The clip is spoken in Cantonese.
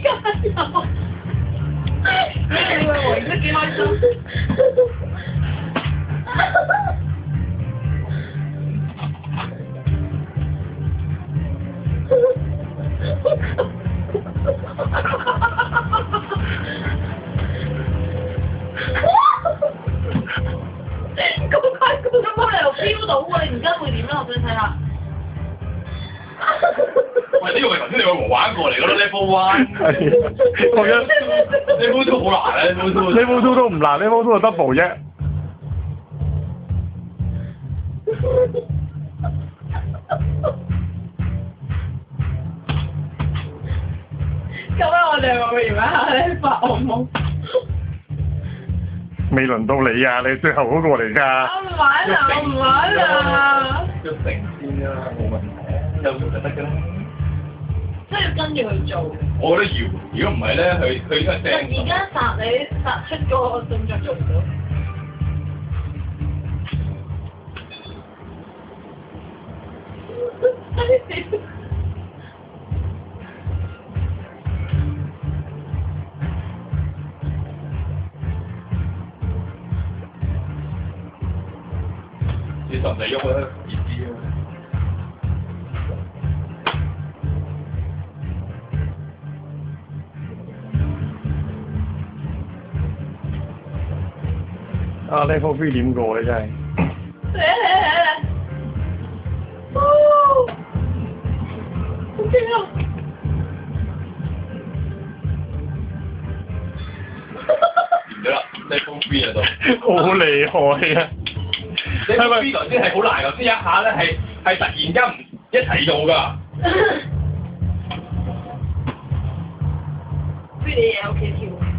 加油！你以為我識幾開心？咁快咁冇理由飆到喎！你而家會點咧？我想睇下。喂，呢個咪頭先你個玩過嚟嗰啲 level one。係。我一 level two 好難啊 ！level two。level two 都唔難 ，level two 就 double 啫。咁樣我哋係咪會而家咧發惡夢？未輪到你啊！你最後嗰個嚟㗎。我唔玩啦！我唔玩啦！要成先啦，冇問題，有做就得㗎啦。即係要跟住去做。我覺得要，如果唔係咧，佢應該正。而家殺出嗰個動作做唔到。你實際喐咧，易啲啊！啊 level 3點過你真係。好驚啊！掂咗啦 ，level 3啊都。好厲害啊！level 3頭先係好難，頭先一下咧係突然間唔一齊做㗎。不如你喺屋企跳。